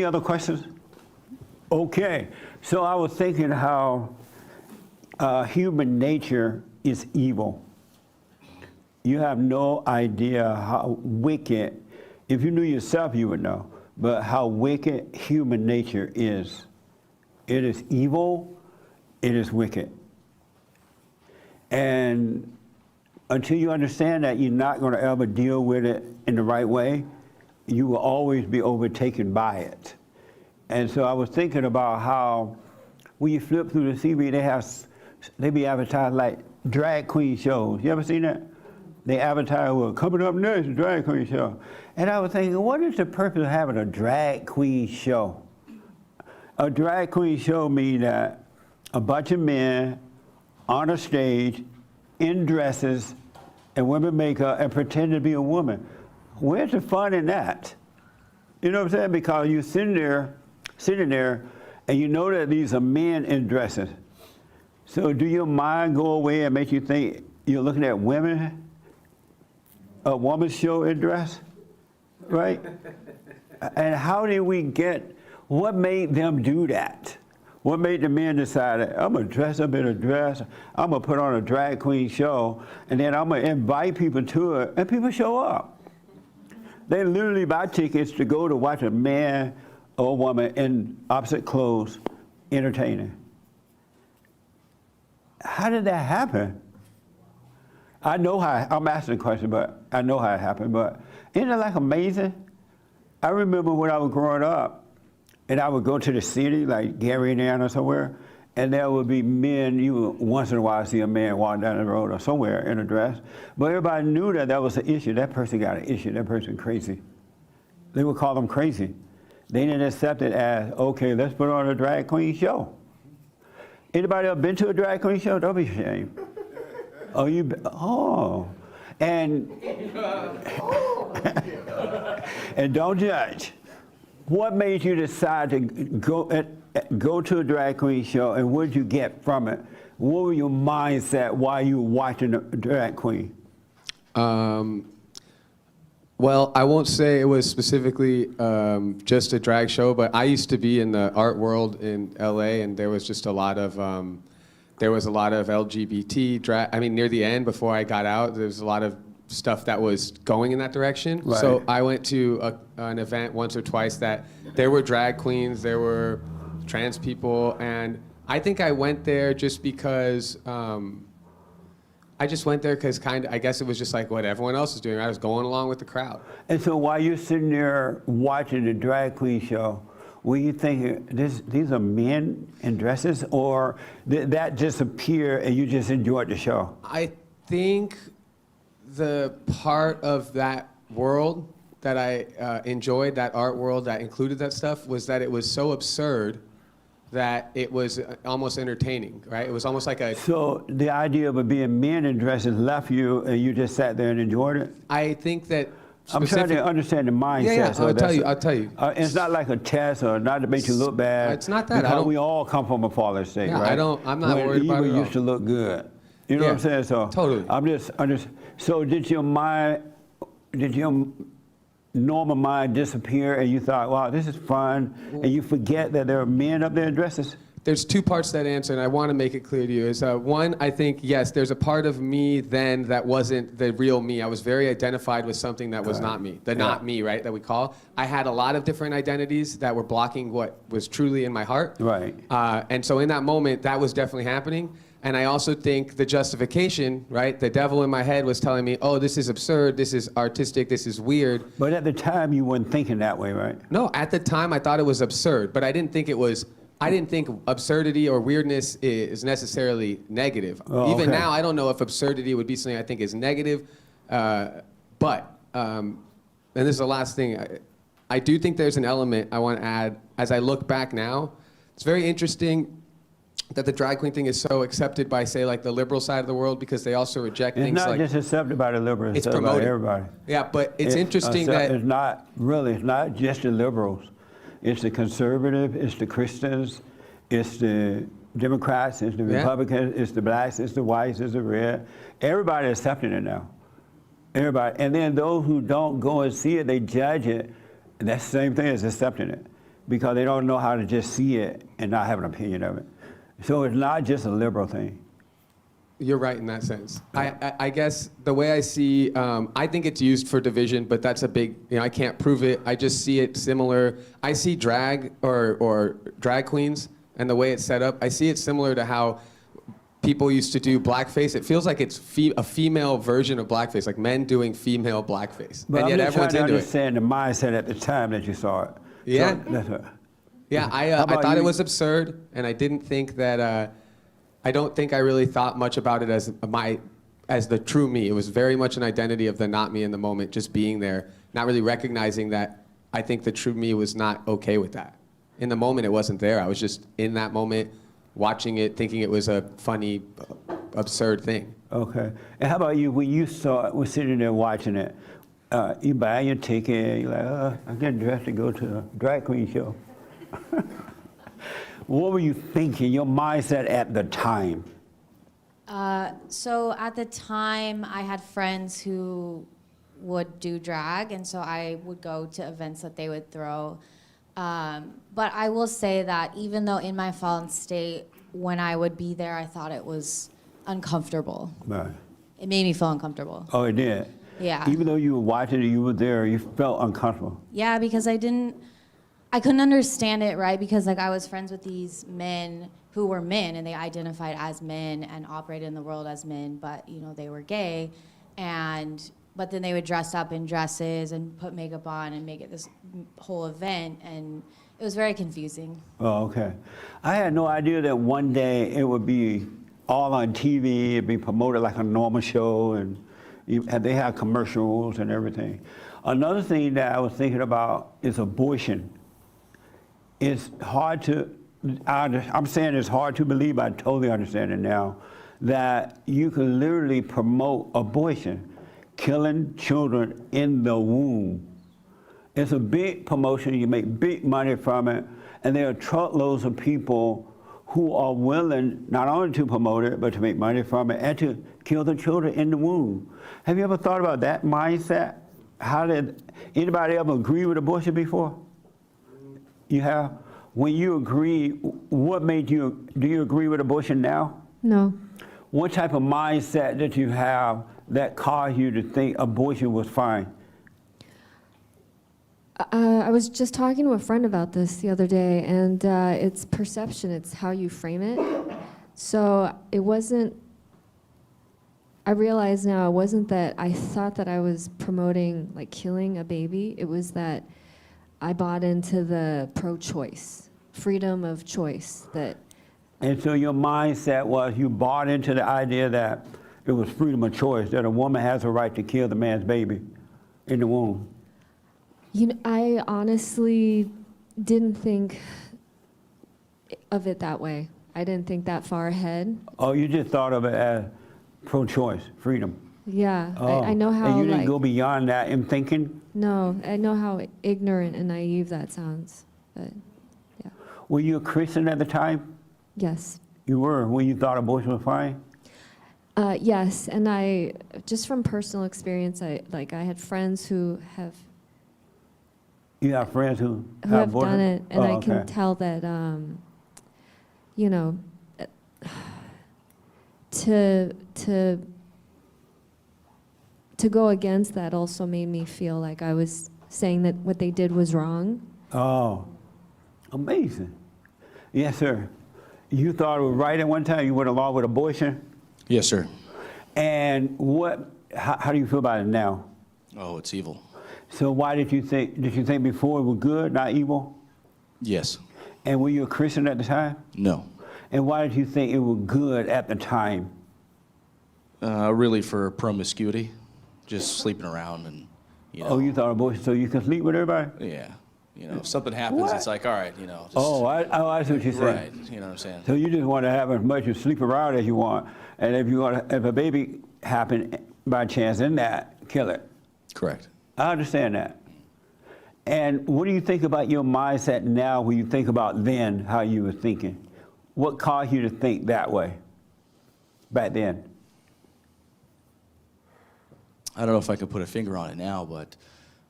Any other questions? Okay, so I was thinking how human nature is evil. You have no idea how wicked, if you knew yourself, you would know, but how wicked human nature is. It is evil, it is wicked. And until you understand that you're not going to ever deal with it in the right way, you will always be overtaken by it. And so I was thinking about how when you flip through the TV, they be advertised like drag queen shows. You ever seen that? They advertise, well, coming up next, a drag queen show. And I was thinking, what is the purpose of having a drag queen show? A drag queen show means that a bunch of men on a stage in dresses and women makeup and pretend to be a woman. Where's the fun in that? You know what I'm saying? Because you're sitting there, and you know that these are men in dresses. So do your mind go away and make you think you're looking at women, a woman's show in dress, right? And how did we get, what made them do that? What made the men decide, I'm gonna dress up in a dress, I'm gonna put on a drag queen show, and then I'm gonna invite people to it, and people show up. They literally buy tickets to go to watch a man or a woman in opposite clothes entertaining. How did that happen? I know how, I'm asking a question, but I know how it happened, but isn't it like amazing? I remember when I was growing up, and I would go to the city, like Gary, Indiana, or somewhere, and there would be men, you would once in a while see a man walking down the road or somewhere in a dress, but everybody knew that that was an issue. That person got an issue, that person crazy. They would call them crazy. They didn't accept it as, okay, let's put on a drag queen show. Anybody ever been to a drag queen show? Don't be ashamed. And and don't judge. What made you decide to go to a drag queen show, and what did you get from it? What was your mindset while you were watching a drag queen? Well, I won't say it was specifically just a drag show, but I used to be in the art world in LA, and there was just a lot of LGBT drag. I mean, near the end, before I got out, there was a lot of stuff that was going in that direction. Right. So I went to an event once or twice that there were drag queens, there were trans people, and I think I went there just because I just went there because I guess it was just like what everyone else was doing. I was going along with the crowd. And so while you're sitting there watching the drag queen show, were you thinking, these are men in dresses, or did that just appear and you just enjoyed the show? I think the part of that world that I enjoyed, that art world that included that stuff, was that it was so absurd that it was almost entertaining, right? It was almost like a... So the idea of it being men in dresses left you and you just sat there and enjoyed it? I think that... I'm trying to understand the mindset. Yeah, so I'll tell you. It's not like a test or not to make you look bad. It's not that. Because we all come from a fallen state, yeah, right? I'm not worried about it at all. Used to look good. You know what I'm saying? So totally. So did your normal mind disappear and you thought, wow, this is fun, and you forget that there are men up there in dresses? There's two parts to that answer, and I want to make it clear to you. Is one, I think, yes, there's a part of me then that wasn't the real me. I was very identified with something that was not me, not me, right, that we call. I had a lot of different identities that were blocking what was truly in my heart. Right. And so in that moment, that was definitely happening. And I also think the justification, right? The devil in my head was telling me, oh, this is absurd, this is artistic, this is weird. But at the time, you weren't thinking that way, right? No, at the time, I thought it was absurd, but I didn't think absurdity or weirdness is necessarily negative. Oh, Even okay. now, I don't know if absurdity would be something I think is negative. And this is the last thing, I do think there's an element I want to add. As I look back now, it's very interesting that the drag queen thing is so accepted by, say, like the liberal side of the world, because they also reject things like... It's not just accepted by the liberals, it's accepted by promoted. everybody. Yeah, but it's interesting that... It's not just the liberals. It's the conservative, it's the Christians, it's the Democrats, it's the Republicans, it's the blacks, it's the whites, it's the red. Everybody is accepting it now. Everybody. And then those who don't go and see it, they judge it. And that's the same thing as accepting it. because they don't know how to just see it and not have an opinion of it. So it's not just a liberal thing. You're right in that sense. I guess the way I see, I think it's used for division, but that's a big, I can't prove it. I just see it similar. I see drag or drag queens and the way it's set up, I see it similar to how people used to do blackface. It feels like it's a female version of blackface, like men doing female blackface. But and yet I'm just everyone's trying to into it. understand the mindset at the time that you saw it. Yeah. So that's what, Yeah, I about thought you? it was absurd, and I didn't think that. I don't think I really thought much about it as the true me. It was very much an identity of the not me in the moment, just being there, not really recognizing that. I think the true me was not okay with that. In the moment, it wasn't there. I was just in that moment, watching it, thinking it was a funny, absurd thing. okay. And how about you, when you saw it, was sitting there watching it, you buy your ticket, you're like, I'm getting dressed to go to a drag queen show. What were you thinking, your mindset at the time? So at the time, I had friends who would do drag, and so I would go to events that they would throw. But I will say that even though in my fallen state, when I would be there, I thought it was uncomfortable. Right. It made me feel uncomfortable. Oh, it did? Yeah. Even though you were watching it, you were there, you felt uncomfortable. Yeah, because I couldn't understand it, right? Because like I was friends with these men who were men and they identified as men and operated in the world as men, but they were gay, but then they would dress up in dresses and put makeup on and make it this whole event, and it was very confusing. Oh, okay. I had no idea that one day it would be all on TV, it'd be promoted like a normal show, and they have commercials and everything. Another thing that I was thinking about is abortion. It's hard to, I'm saying it's hard to believe, I totally understand it now, that you can literally promote abortion, killing children in the womb. It's a big promotion, you make big money from it, and there are truckloads of people who are willing not only to promote it, but to make money from it and to kill the children in the womb. Have you ever thought about that mindset? How did anybody ever agree with abortion before? You have? When you agree, what made you, do you agree with abortion now? No. What type of mindset did you have that caused you to think abortion was fine? I was just talking to a friend about this the other day, and it's perception, it's how you frame it. So it wasn't, I realize now it wasn't that I thought that I was promoting like killing a baby, it was that I bought into the pro-choice, freedom of choice. And so your mindset was you bought into the idea that it was freedom of choice, that a woman has a right to kill the man's baby in the womb. I honestly didn't think of it that way. I didn't think that far ahead. Oh, you just thought of it as pro-choice, freedom. Yeah, Oh. I know how. And you didn't like, go beyond that in thinking? No, I know how ignorant and naive that sounds, but yeah. Were you a Christian at the time? Yes. You were, when you thought abortion was fine? Yes, and I, just from personal experience, I had friends who have You have friends who have aborted? done it, and Oh, I can okay. tell that, to go against that also made me feel like I was saying that what they did was wrong. Oh, amazing. Yes, sir. You thought it was right at one time, you went along with abortion? Yes, sir. And how do you feel about it now? Oh, it's evil. So why did you think before it was good, not evil? Yes. And were you a Christian at the time? No. And why did you think it was good at the time? Really for promiscuity, just sleeping around and, Oh, you thought abortion so you could sleep with everybody? Yeah. If something happens, What? it's like, all right, just. Oh, I see what you're saying. Right, you know what I'm saying? So you just want to have as much as sleep around as you want. And if a baby happened by chance in that, kill it. Correct. I understand that. And what do you think about your mindset now when you think about then, how you were thinking? What caused you to think that way back then? I don't know if I could put a finger on it now, but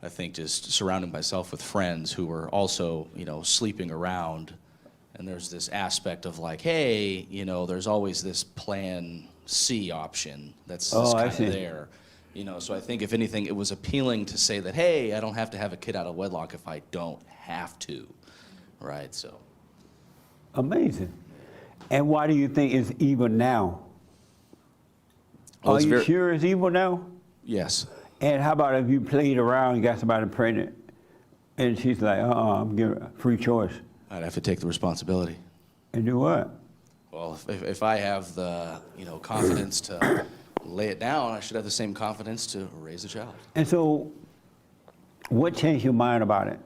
I think just surrounding myself with friends who were also, sleeping around. And there's this aspect of like, hey, there's always this plan C option that's Oh, I kind see. of there. So I think if anything, it was appealing to say that, hey, I don't have to have a kid out of wedlock if I don't have to, right? So. Amazing. And why do you think it's evil now? Well, Are it's you very- sure it's evil now? Yes. And how about if you played around and got somebody pregnant, and she's like, I'm giving her free choice. I'd have to take the responsibility. And do what? Well, if I have the, confidence to lay it down, I should have the same confidence to raise a child. And so, what changed your mind about it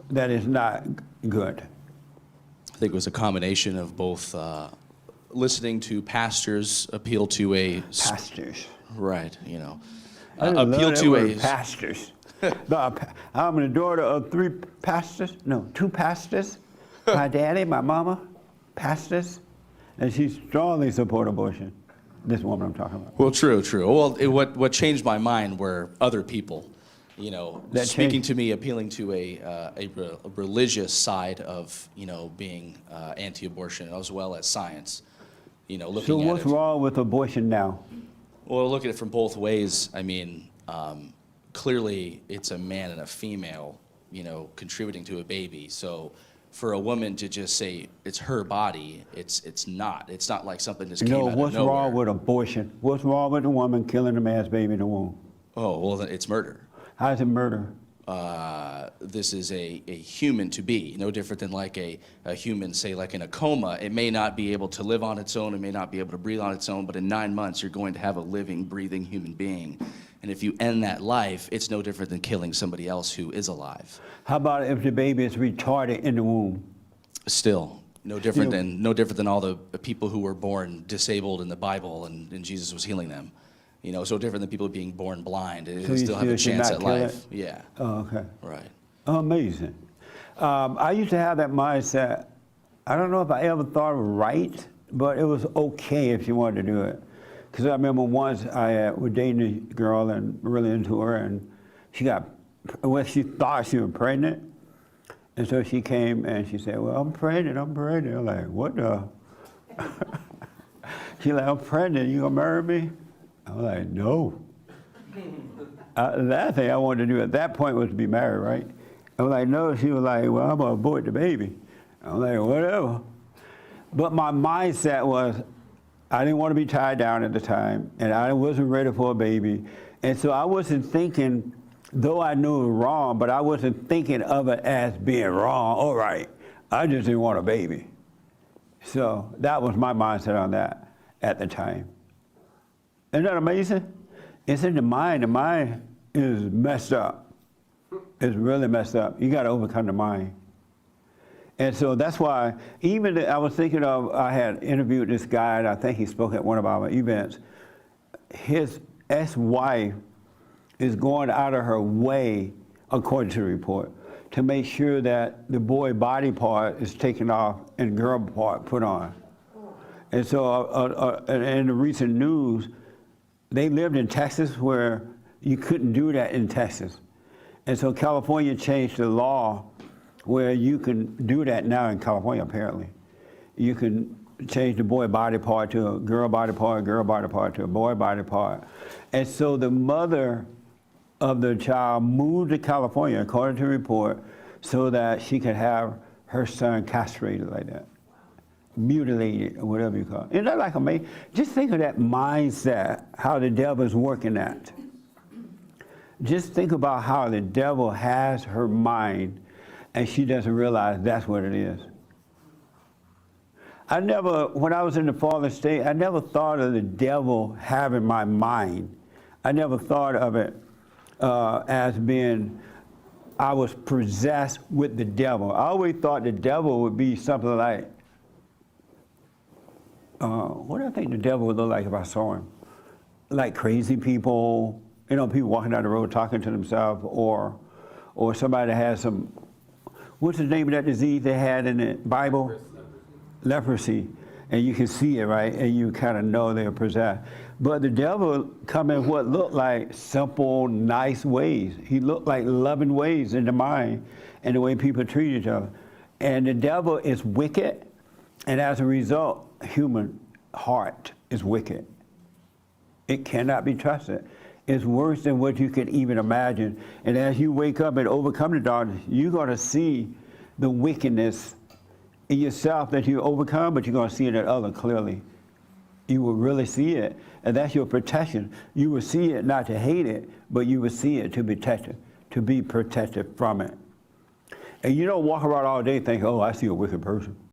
that is not good? I think it was a combination of both listening to pastors appeal to a Pastors. right, I love appeal that to word, a pastors. I'm the daughter of 3 pastors. No, 2 pastors. My daddy, my mama, pastors, and she strongly support abortion. This woman I'm talking about. Well, true. Well, what changed my mind were other people, That speaking changed- to me, appealing to a religious side of, being anti-abortion as well as science, looking So at what's it. wrong with abortion now? Well, look at it from both ways. I mean, clearly it's a man and a female, contributing to a baby. So for a woman to just say it's her body, it's not. It's not like something just came No, out what's of nowhere. wrong with abortion? What's wrong with a woman killing a man's baby in the womb? Oh, well, then it's murder. How's it murder? This is a human to be, no different than like a human, say, like in a coma. It may not be able to live on its own, it may not be able to breathe on its own, but in 9 months, you're going to have a living, breathing human being. And if you end that life, it's no different than killing somebody else who is alive. How about if the baby is retarded in the womb? Still, no different Still. than all the people who were born disabled in the Bible and Jesus was healing them. So different than people being born blind. They So you still have a still should chance not at kill life. it? Yeah, Oh, okay. right. Amazing. I used to have that mindset. I don't know if I ever thought it was right, but it was okay if you wanted to do it. Because I remember once I was dating a girl and really into her, and she thought she was pregnant. And so she came and she said, well, I'm pregnant. I'm like, what the? She's like, I'm pregnant. You gonna marry me? I was like, no. The last thing I wanted to do at that point was to be married, right? I was like, no. She was like, well, I'm gonna abort the baby. I was like, whatever. But my mindset was, I didn't want to be tied down at the time, and I wasn't ready for a baby. And so I wasn't thinking, though I knew it was wrong, but I wasn't thinking of it as being wrong. All right, I just didn't want a baby. So that was my mindset on that at the time. Isn't that amazing? It's in the mind. The mind is messed up. It's really messed up. You got to overcome the mind. And so that's why, I was thinking of, I had interviewed this guy, and I think he spoke at one of our events. His ex-wife is going out of her way, according to the report, to make sure that the boy body part is taken off and girl part put on. And so in the recent news, they lived in Texas where you couldn't do that in Texas. And so California changed the law where you can do that now in California, apparently. You can change the boy body part to a girl body part to a boy body part. And so the mother of the child moved to California, according to the report, so that she could have her son castrated like that. Mutilated, or whatever you call it. Isn't that like amazing? Just think of that mindset, how the devil is working that. Just think about how the devil has her mind, and she doesn't realize that's what it is. When I was in the fallen state, I never thought of the devil having my mind. I never thought of it as being, I was possessed with the devil. I always thought the devil would be something like, what do I think the devil would look like if I saw him? Like crazy people, people walking down the road talking to themselves, or somebody that has some, what's the name of that disease they had in the Bible? Leprosy. And you can see it, right? And you kind of know they're possessed. But the devil come in what looked like simple, nice ways. He looked like loving ways in the mind and the way people treat each other. And the devil is wicked, and as a result, human heart is wicked. It cannot be trusted. It's worse than what you could even imagine. And as you wake up and overcome the darkness, you're going to see the wickedness in yourself that you overcome, but you're going to see it in others clearly. You will really see it, and that's your protection. You will see it not to hate it, but you will see it to be protected from it. And you don't walk around all day thinking, oh, I see a wicked person.